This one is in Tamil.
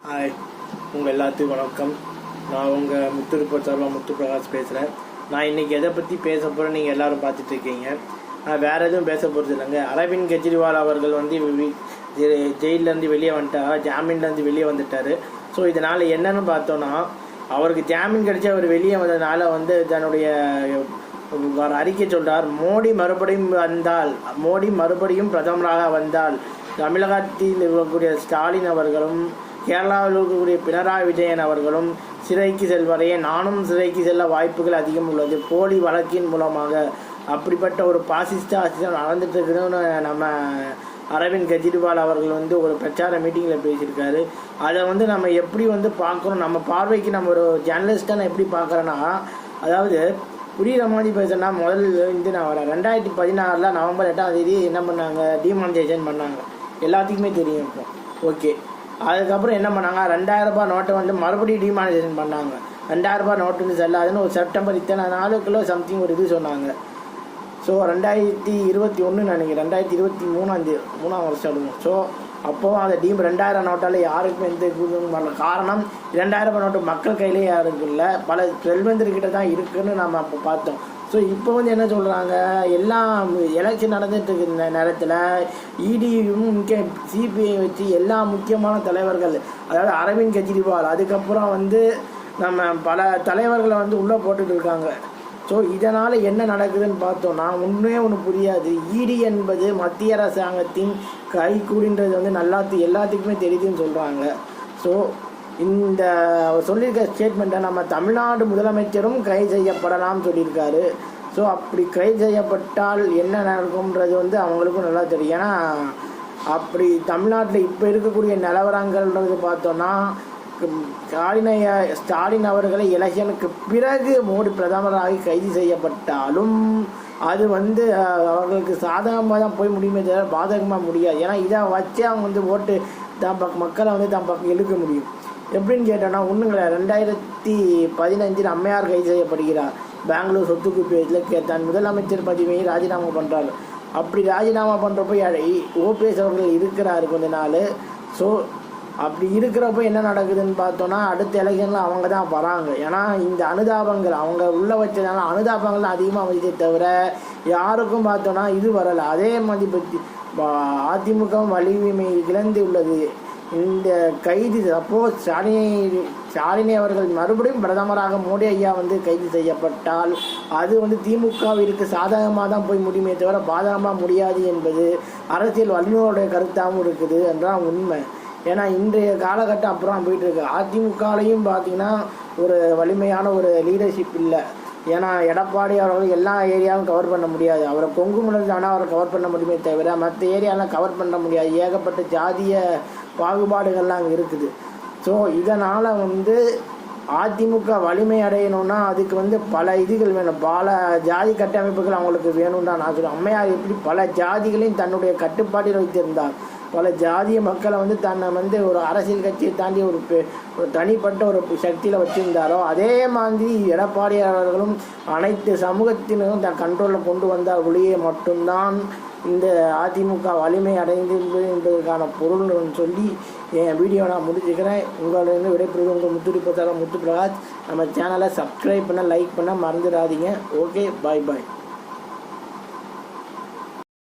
ஹாய், உங்கள் எல்லாத்துக்கும் வணக்கம். நான் உங்கள் முத்து பிரகாஷ் பேசுகிறேன். நான் இன்றைக்கி எதை பற்றி பேச போகிறேன் நீங்கள் எல்லோரும் பார்த்துட்ருக்கீங்க. நான் வேறு எதுவும் பேச போகிறது இல்லைங்க. அரவிந்த் கெஜ்ரிவால் அவர்கள் வந்து ஜெயிலேருந்து வெளியே வந்துட்டார், ஜாமீன்லேருந்து வெளியே வந்துட்டார். ஸோ இதனால் என்னென்னு பார்த்தோன்னா, அவருக்கு ஜாமீன் கிடச்சி அவர் வெளியே வந்ததுனால வந்து தன்னுடைய அறிக்கை சொல்கிறார். மோடி மறுபடியும் பிரதமராக வந்தால் தமிழகத்தில் இருக்கக்கூடிய ஸ்டாலின் அவர்களும் கேரளாவில் இருக்கக்கூடிய பினராயி விஜயன் அவர்களும் சிறைக்கு செல்வதையே நானும் சிறைக்கு செல்ல வாய்ப்புகள் அதிகம் உள்ளது. போலி வழக்கின் மூலமாக அப்படிப்பட்ட ஒரு பாசிஸ்ட் ஆட்சி நடந்துட்டு இருக்குதுன்னு நம்ம அரவிந்த் கெஜ்ரிவால் அவர்கள் வந்து ஒரு பிரச்சார மீட்டிங்கில் பேசியிருக்காரு. அதை வந்து நம்ம எப்படி வந்து பார்க்குறோம், நம்ம பார்வைக்கு நம்ம ஒரு ஜேர்னலிஸ்டாக எப்படி பார்க்குறேன்னா, அதாவது புரியுற மாதிரி பேசுனா முதல்ல வந்து நான் வரேன். 2016 நவம்பர் 8 என்ன பண்ணாங்க, டிமானிட்டைசேஷன் பண்ணாங்க, எல்லாத்துக்குமே தெரியும். இப்போ ஓகே, அதுக்கப்புறம் என்ன பண்ணாங்க, 2000 ரூபாய் நோட்டை வந்து மறுபடியும் டிமானிட்டைசேஷன் பண்ணாங்க. 2000 ரூபாய் நோட்டு வந்து செல்லாதுன்னு ஒரு செப்டம்பர் இத்தனை நாளுக்குள்ள சம்திங் ஒரு இது சொன்னாங்க. ஸோ 2021 நினைக்கிறேன், 2023 வருஷம். ஸோ அப்போது அந்த 2000 நோட்டால் யாருக்கும் எந்த இதுவும் வரல. காரணம் 2000 ரூபாய் நோட்டு மக்கள் கையிலே யாருக்கும் இல்லை, பல செல்வந்தர்கிட்ட தான் இருக்குதுன்னு நம்ம அப்போ பார்த்தோம். ஸோ இப்போ வந்து என்ன சொல்கிறாங்க, எல்லாம் எலெக்ஷன் நடந்துட்டு இருக்கிற நேரத்தில் இடியும் சிபிஐ வச்சு எல்லா முக்கியமான தலைவர்கள், அதாவது அரவிந்த் கெஜ்ரிவால், அதுக்கப்புறம் வந்து நம்ம பல தலைவர்களை வந்து உள்ளே போட்டுட்டு இருக்காங்க. ஸோ இதனால் என்ன நடக்குதுன்னு பார்த்தோன்னா ஒன்றுமே ஒன்று புரியாது. இடி என்பது மத்திய அரசாங்கத்தின் கைக்கூலின்றது வந்து எல்லாத்துக்குமே தெரியுதுன்னு சொல்கிறாங்க. ஸோ இந்த சொல்லியிருக்க ஸ்டேட்மெண்ட்டை நம்ம தமிழ்நாடு முதலமைச்சரும் கைது செய்யப்படலாம்னு சொல்லியிருக்காரு. ஸோ அப்படி கைது செய்யப்பட்டால் என்ன நடக்கும்ன்றது வந்து அவங்களுக்கும் நல்லா தெரியும். ஏன்னா அப்படி தமிழ்நாட்டில் இப்போ இருக்கக்கூடிய நிலவரங்கள்ன்றது பார்த்தோன்னா, ஸ்டாலின் அவர்களை எலெக்ஷனுக்கு பிறகு மோடி பிரதமராக கைது செய்யப்பட்டாலும் அது வந்து அவர்களுக்கு சாதகமாக தான் போய் முடியுமே தவிர பாதகமாக முடியாது. ஏன்னா இதை வச்சு அவங்க வந்து ஓட்டு மக்களை வந்து தான் பக்கம் இழுக்க முடியும். எப்படின்னு கேட்டோன்னா ஒன்றுங்கள, 2015 அம்மையார் கைது செய்யப்படுகிறார். பெங்களூர் சொத்து குவிப்பில் தன் முதலமைச்சர் பதவியை ராஜினாமா பண்ணுறாரு. அப்படி ராஜினாமா பண்ணுறப்போ ஓபிஎஸ் அவர்கள் இருக்கிறாரு கொஞ்ச நாள். ஸோ அப்படி இருக்கிறப்போ என்ன நடக்குதுன்னு பார்த்தோன்னா, அடுத்த எலெக்ஷனில் அவங்க தான் வராங்க. ஏன்னா இந்த அனுதாபங்கள் அவங்க உள்ளே வச்சதுனால அனுதாபங்கள் அதிகமாக வச்சதே தவிர யாருக்கும் பார்த்தோன்னா இது வரலை. அதே மாதிரி பற்றி அதிமுக வலிமை இழந்து உள்ளது. இந்த கைது சப்போஸ் ஸ்டாலினி அவர்கள் மறுபடியும் பிரதமராக மோடி ஐயா வந்து கைது செய்யப்பட்டால் அது வந்து திமுகவிற்கு சாதகமாக தான் போய் முடியுமே தவிர பாதகமாக முடியாது என்பது அரசியல் வல்லுநருடைய கருத்தாகவும் இருக்குது என்றால் உண்மை. ஏன்னா இன்றைய காலகட்டம் அப்புறம் போயிட்டுருக்கு. அதிமுகலையும் பார்த்திங்கன்னா ஒரு வலிமையான ஒரு லீடர்ஷிப் இல்லை. ஏன்னா எடப்பாடி அவர்கள் எல்லா ஏரியாவும் கவர் பண்ண முடியாது. அவரை கொங்கு மண்டலத்தில் ஆனால் அவரை கவர் பண்ண முடியுமே தவிர மற்ற ஏரியாலாம் கவர் பண்ண முடியாது. ஏகப்பட்ட ஜாதிய பாகுபாடுகள்லாம் அங்கே இருக்குது. ஸோ இதனால் வந்து அதிமுக வலிமை அடையணும்னா அதுக்கு வந்து பல இதுகள் வேணும், பல ஜாதி கட்டமைப்புகள் அவங்களுக்கு வேணும்னு தான் நான் சொல்லுவேன். அம்மையார் எப்படி பல ஜாதிகளையும் தன்னுடைய கட்டுப்பாட்டில் வைத்திருந்தார். பல ஜாதிய மக்களை வந்து தன்னை வந்து ஒரு அரசியல் கட்சியை தாண்டி ஒரு தனிப்பட்ட ஒரு சக்தியில் வச்சுருந்தாரோ அதே மாதிரி எடப்பாடி அவர்களும் அனைத்து சமூகத்தினரும் தன் கண்ட்ரோலில் கொண்டு வந்தால் ஒளியே மட்டும்தான் இந்த அதிமுக வலிமை அடைந்தது என்பதற்கான பொருள்னு சொல்லி என் வீடியோ நான் முடிச்சுக்கிறேன். உங்களிடம் விடைபெறுவது உங்கள் முத்து பிரகாஷ். நம்ம சேனலை சப்ஸ்கிரைப் பண்ண, லைக் பண்ண மறந்துடாதீங்க. ஓகே, பாய்.